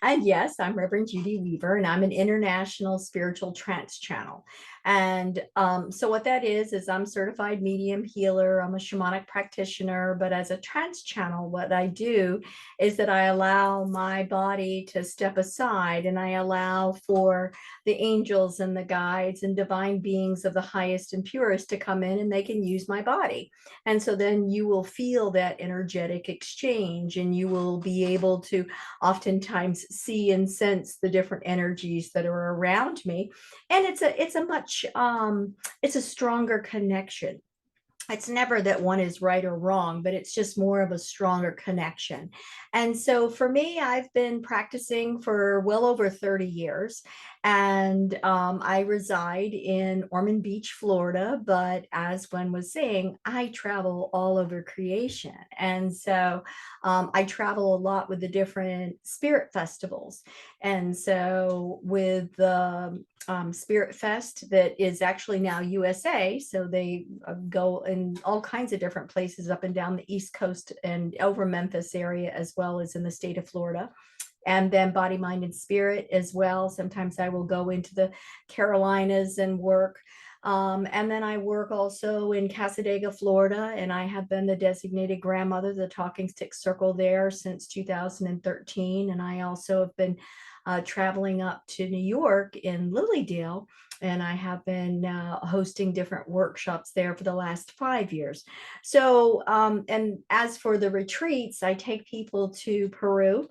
And yes, I'm Reverend Judi Weaver, and I'm an international spiritual trance channel. And so, what that is I'm certified medium healer. I'm a shamanic practitioner. But as a trance channel, what I do is that I allow my body to step aside, and I allow for the angels and the guides and divine beings of the highest and purest to come in, and they can use my body. And so then you will feel that energetic exchange, and you will be able to oftentimes see and sense the different energies that are around me. And it's a much it's a stronger connection. It's never that one is right or wrong, but it's just more of a stronger connection. And so for me, I've been practicing for well over 30 years. And I reside in Ormond Beach, Florida. But as Gwen was saying, I travel all over creation. And so I travel a lot with the different spirit festivals. And so with the Spirit Fest that is actually now USA. So they go in all kinds of different places up and down the East Coast and over Memphis area, as well as in the state of Florida. And then Body, Mind, and Spirit as well. Sometimes I will go into the Carolinas and work. And then I work also in Casadega, Florida, and I have been the designated grandmother, the Talking Stick Circle there since 2013. And I also have been traveling up to New York in Lilydale, and I have been hosting different workshops there for the last 5 years. So, and as for the retreats, I take people to Peru.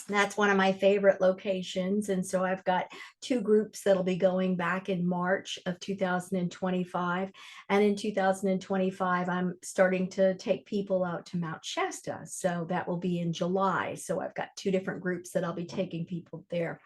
That's one of my favorite locations. And so I've got two groups that'll be going back in March of 2025. And in 2025, I'm starting to take people out to Mount Shasta. So that will be in July. So I've got two different groups that I'll be taking people there.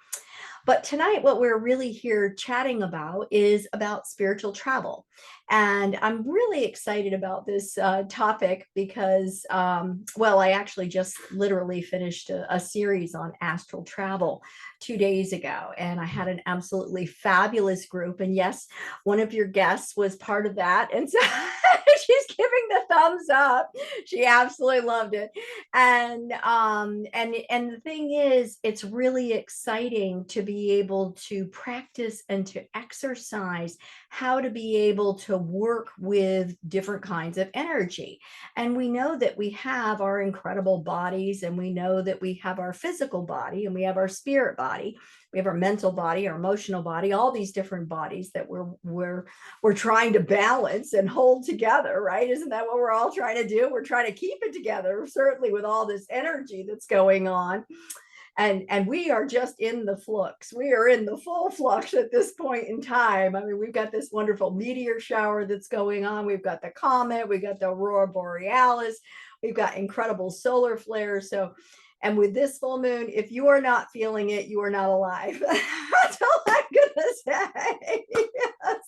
But tonight, what we're really here chatting about is about spiritual travel. And I'm really excited about this topic because, well, I actually just literally finished a series on astral travel 2 days ago, and I had an absolutely fabulous group. And yes, one of your guests was part of that. And so she's giving the thumbs up. She absolutely loved it. And the thing is, it's really exciting to be able to practice and to exercise how to be able to work with different kinds of energy. And we know that we have our incredible bodies, and we know that we have our physical body, and we have our spirit body, we have our mental body, our emotional body, all these different bodies that we're trying to balance and hold together, right? Isn't that what we're all trying to do? We're trying to keep it together, certainly with all this energy that's going on. And we are just in the flux. We are in the full flux at this point in time. I mean, we've got this wonderful meteor shower that's going on. We've got the comet, we've got the aurora borealis, we've got incredible solar flares. So, and with this full moon, if you are not feeling it, you are not alive. That's all I'm gonna say.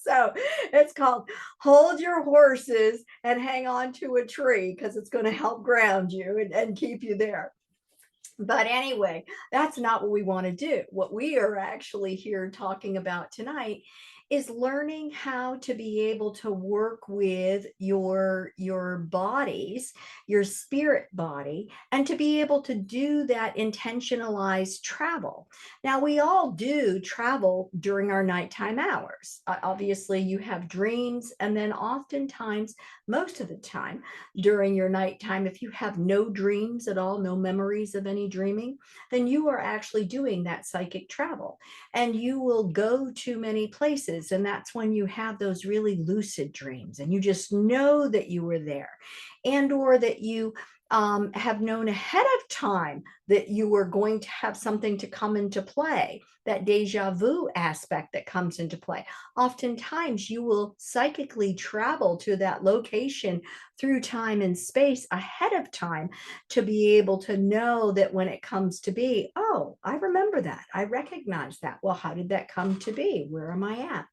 So it's called Hold Your Horses and Hang On to a Tree, because it's going to help ground you and keep you there. But anyway, that's not what we want to do. What we are actually here talking about tonight is learning how to be able to work with your bodies, your spirit body, and to be able to do that intentionalized travel. Now, we all do travel during our nighttime hours. Obviously, you have dreams, and then oftentimes, most of the time, during your nighttime, if you have no dreams at all, no memories of any dreaming, then you are actually doing that psychic travel, and you will go to many places. And that's when you have those really lucid dreams, and you just know that you were there, and or that you have known ahead of time that you were going to have something to come into play, that deja vu aspect that comes into play. Oftentimes, you will psychically travel to that location through time and space ahead of time to be able to know that when it comes to be, oh, I remember that. I recognize that. Well, how did that come to be? Where am I at?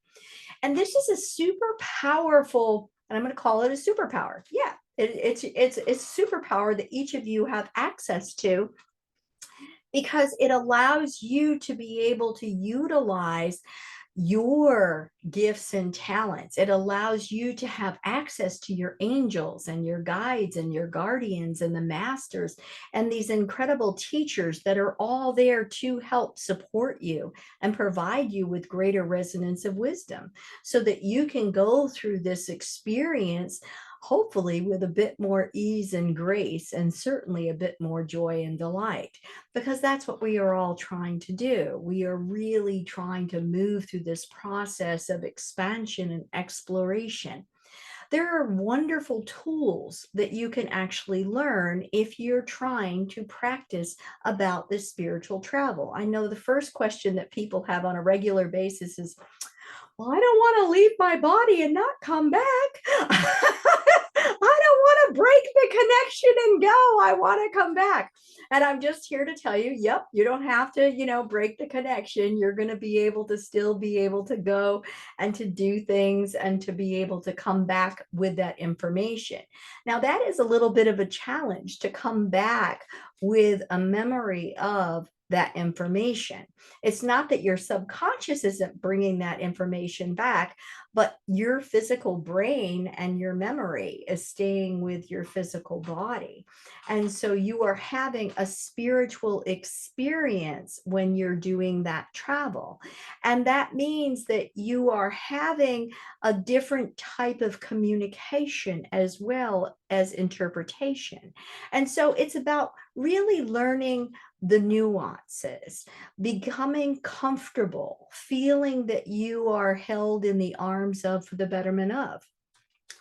And this is a super powerful, and I'm going to call it a superpower. Yeah, it's a superpower that each of you have access to, because it allows you to be able to utilize your gifts and talents. It allows you to have access to your angels and your guides and your guardians and the masters and these incredible teachers that are all there to help support you and provide you with greater resonance of wisdom so that you can go through this experience hopefully with a bit more ease and grace, and certainly a bit more joy and delight, because that's what we are all trying to do. We are really trying to move through this process of expansion and exploration. There are wonderful tools that you can actually learn if you're trying to practice about this spiritual travel. I know the first question that people have on a regular basis is, well, I don't want to leave my body and not come back. I don't want to break the connection and go. I want to come back. And I'm just here to tell you, yep, you don't have to, break the connection. You're going to be able to still be able to go and to do things and to be able to come back with that information. Now, that is a little bit of a challenge to come back with a memory of that information. It's not that your subconscious isn't bringing that information back, but your physical brain and your memory is staying with your physical body. And so you are having a spiritual experience when you're doing that travel. And that means that you are having a different type of communication as well as interpretation. And so it's about really learning the nuances, becoming comfortable, feeling that you are held in the arms of for the betterment of.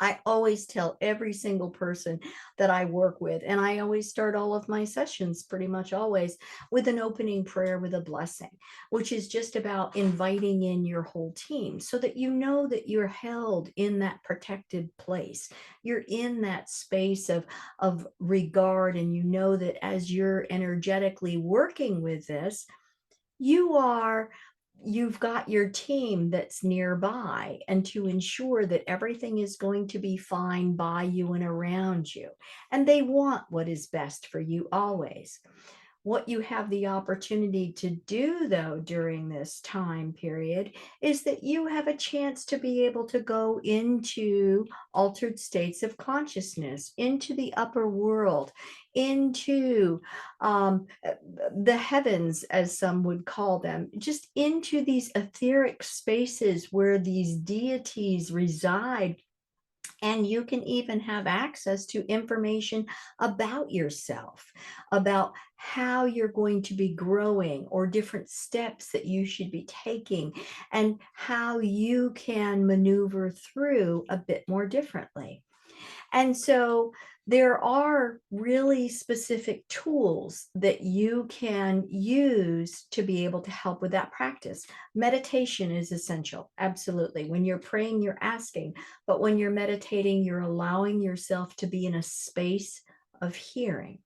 I always tell every single person that I work with, and I always start all of my sessions, pretty much always, with an opening prayer with a blessing, which is just about inviting in your whole team so that you know that you're held in that protected place. You're in that space of regard, and you know that as you're energetically working with this, you've got your team that's nearby, and to ensure that everything is going to be fine by you and around you. And they want what is best for you always. What you have the opportunity to do, though, during this time period is that you have a chance to be able to go into altered states of consciousness, into the upper world, into the heavens, as some would call them, just into these etheric spaces where these deities reside. And you can even have access to information about yourself, about how you're going to be growing or different steps that you should be taking, and how you can maneuver through a bit more differently. And so there are really specific tools that you can use to be able to help with that practice. Meditation is essential. Absolutely. When you're praying, you're asking, but when you're meditating, you're allowing yourself to be in a space of hearing.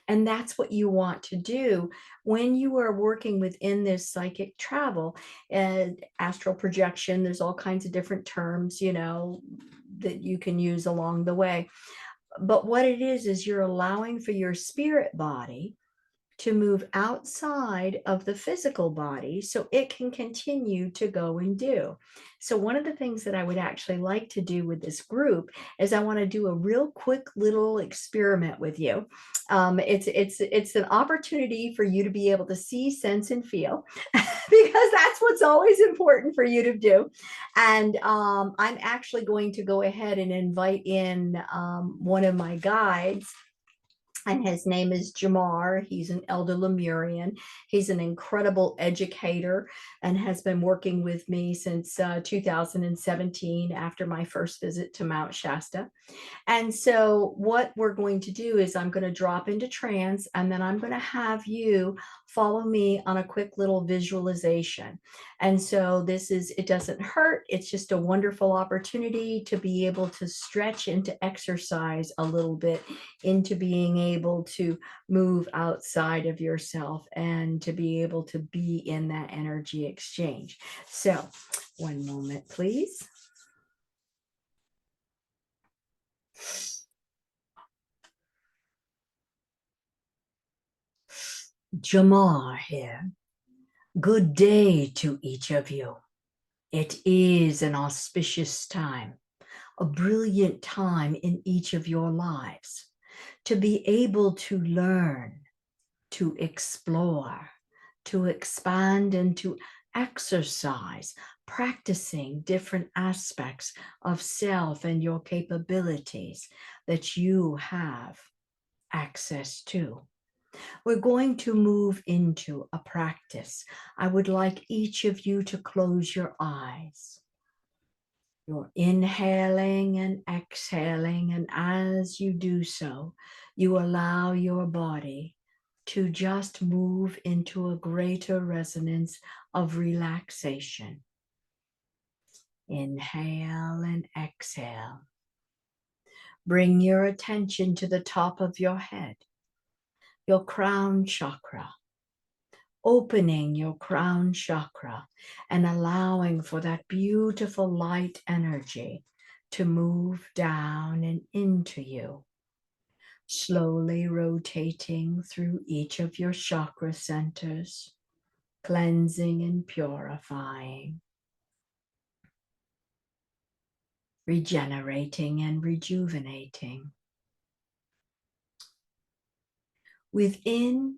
And that's what you want to do when you are working within this psychic travel and astral projection. There's all kinds of different terms, that you can use along the way. But what it is you're allowing for your spirit body to move outside of the physical body so it can continue to go and do. So one of the things that I would actually like to do with this group is I want to do a real quick little experiment with you. It's an opportunity for you to be able to see, sense, and feel, because that's what's always important for you to do. And I'm actually going to go ahead and invite in one of my guides, and his name is Jamar. He's an elder Lemurian. He's an incredible educator and has been working with me since 2017 after my first visit to Mount Shasta. And so what we're going to do is I'm going to drop into trance, and then I'm going to have you follow me on a quick little visualization. And so it doesn't hurt. It's just a wonderful opportunity to be able to stretch and to exercise a little bit into being able to move outside of yourself and to be able to be in that energy exchange. So one moment, please. Jamar here. Good day to each of you. It is an auspicious time, a brilliant time in each of your lives to be able to learn, to explore, to expand, and to exercise, practicing different aspects of self and your capabilities that you have access to. We're going to move into a practice. I would like each of you to close your eyes. You're inhaling and exhaling, and as you do so, you allow your body to just move into a greater resonance of relaxation. Inhale and exhale. Bring your attention to the top of your head, your crown chakra. Opening your crown chakra and allowing for that beautiful light energy to move down and into you. Slowly rotating through each of your chakra centers, cleansing and purifying, regenerating and rejuvenating. Within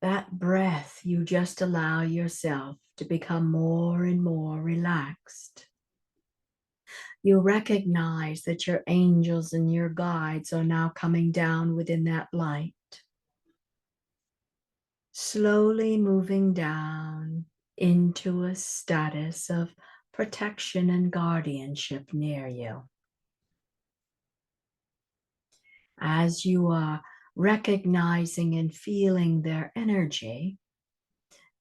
that breath, you just allow yourself to become more and more relaxed. You recognize that your angels and your guides are now coming down within that light, slowly moving down into a status of protection and guardianship near you. As you are recognizing and feeling their energy,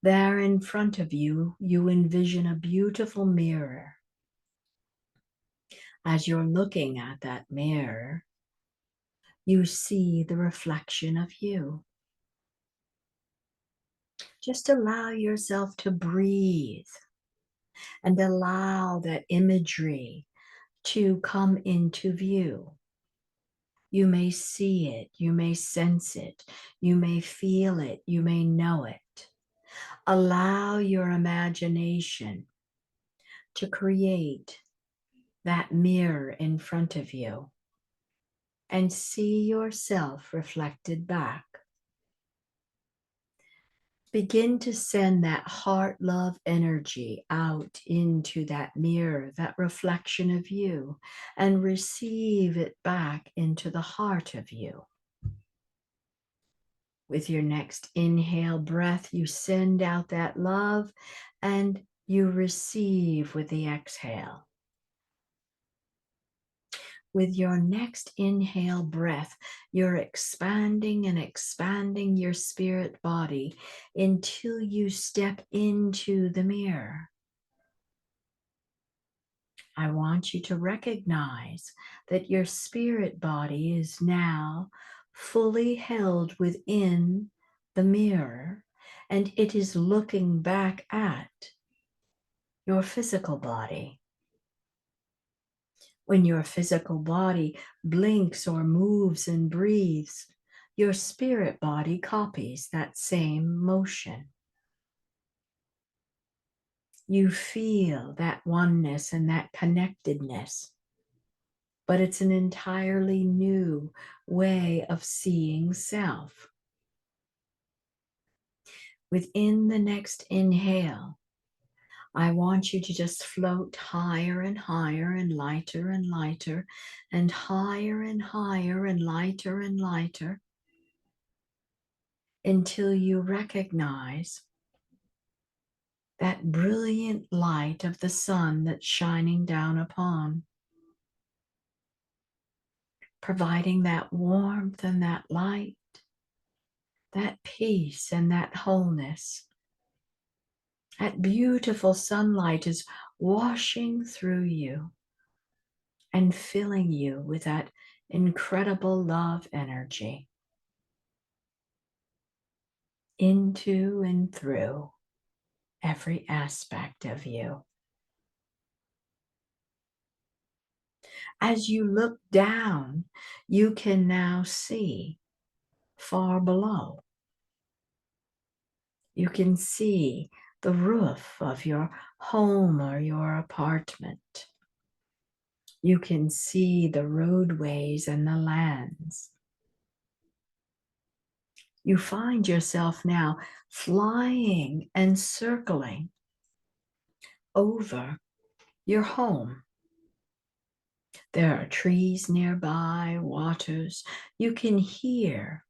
there in front of you, you envision a beautiful mirror. As you're looking at that mirror, you see the reflection of you. Just allow yourself to breathe and allow that imagery to come into view. You may see it, you may sense it, you may feel it, you may know it. Allow your imagination to create that mirror in front of you and see yourself reflected back. Begin to send that heart love energy out into that mirror, that reflection of you, and receive it back into the heart of you. With your next inhale breath, you send out that love and you receive with the exhale. With your next inhale breath, you're expanding and expanding your spirit body until you step into the mirror. I want you to recognize that your spirit body is now fully held within the mirror, and it is looking back at your physical body. When your physical body blinks or moves and breathes, your spirit body copies that same motion. You feel that oneness and that connectedness, but it's an entirely new way of seeing self. Within the next inhale, I want you to just float higher and higher and lighter and lighter and higher and higher and lighter until you recognize that brilliant light of the sun that's shining down upon, providing that warmth and that light, that peace and that wholeness. That beautiful sunlight is washing through you and filling you with that incredible love energy into and through every aspect of you. As you look down, you can now see far below. You can see the roof of your home or your apartment. You can see the roadways and the lands. You find yourself now flying and circling over your home. There are trees nearby, waters. You can hear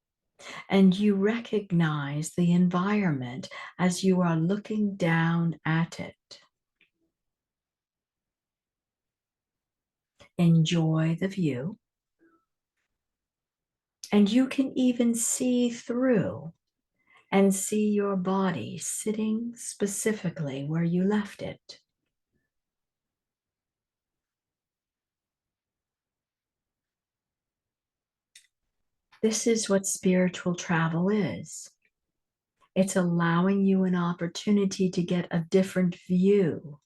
and you recognize the environment as you are looking down at it. Enjoy the view. And you can even see through and see your body sitting specifically where you left it. This is what spiritual travel is. It's allowing you an opportunity to get a different view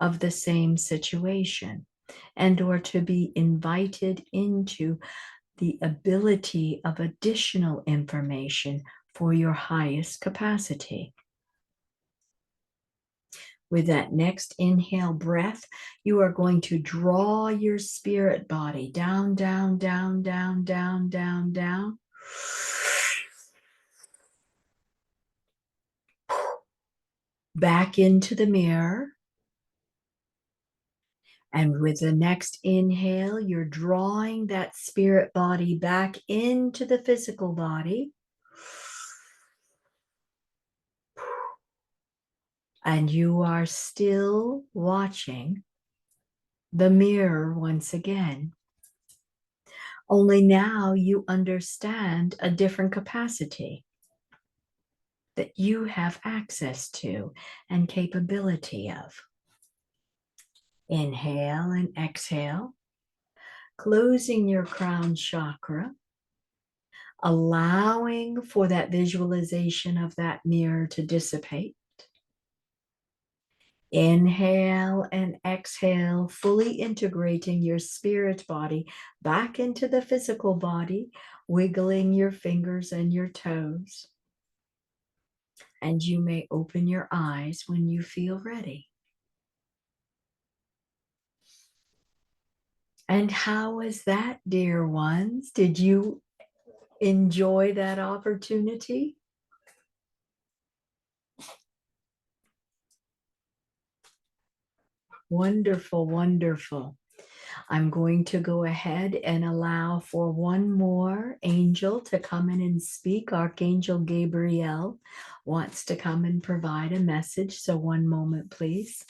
of the same situation and or to be invited into the ability of additional information for your highest capacity. With that next inhale breath, you are going to draw your spirit body down, down, down, down, down, down, down. Back into the mirror. And with the next inhale, you're drawing that spirit body back into the physical body. And you are still watching the mirror once again. Only now you understand a different capacity that you have access to and capability of. Inhale and exhale, closing your crown chakra, allowing for that visualization of that mirror to dissipate. Inhale and exhale, fully integrating your spirit body back into the physical body, wiggling your fingers and your toes. And you may open your eyes when you feel ready. And how was that, dear ones? Did you enjoy that opportunity? Wonderful, wonderful. I'm going to go ahead and allow for one more angel to come in and speak. Archangel Gabriel wants to come and provide a message. So one moment, please.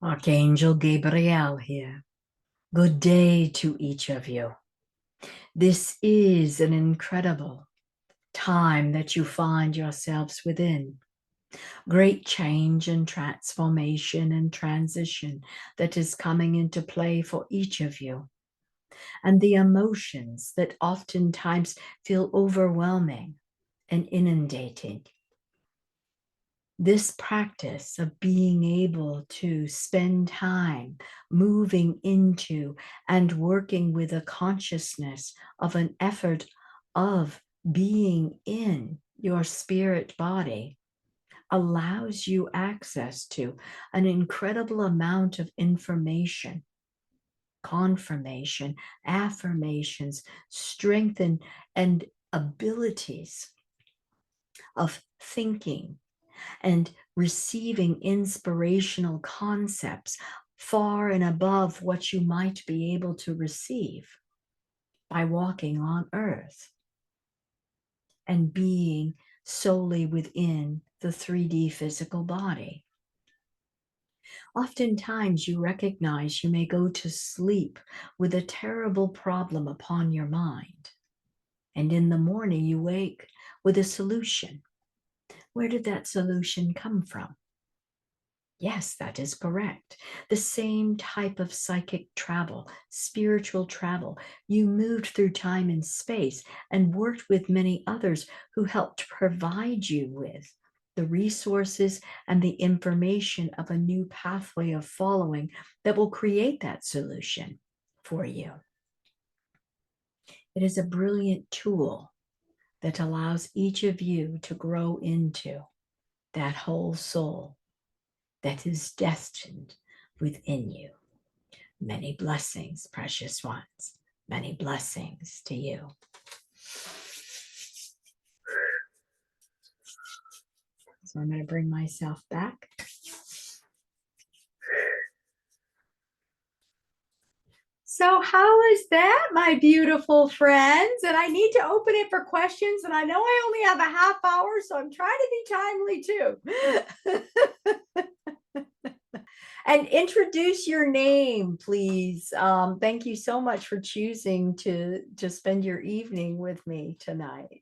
Archangel Gabriel here. Good day to each of you. This is an incredible time that you find yourselves within. Great change and transformation and transition that is coming into play for each of you. And the emotions that oftentimes feel overwhelming and inundating. This practice of being able to spend time moving into and working with a consciousness of an effort of being in your spirit body allows you access to an incredible amount of information, confirmation, affirmations, strength and abilities of thinking and receiving inspirational concepts far and above what you might be able to receive by walking on earth and being solely within the 3D physical body. Oftentimes you recognize you may go to sleep with a terrible problem upon your mind. And in the morning you wake with a solution. Where did that solution come from? Yes, that is correct. The same type of psychic travel, spiritual travel. You moved through time and space and worked with many others who helped provide you with the resources and the information of a new pathway of following that will create that solution for you. It is a brilliant tool that allows each of you to grow into that whole soul that is destined within you. Many blessings, precious ones. Many blessings to you. So I'm going to bring myself back. So how is that, my beautiful friends? And I need to open it for questions. And I know I only have a half hour, so I'm trying to be timely too. And introduce your name, please. Thank you so much for choosing to spend your evening with me tonight.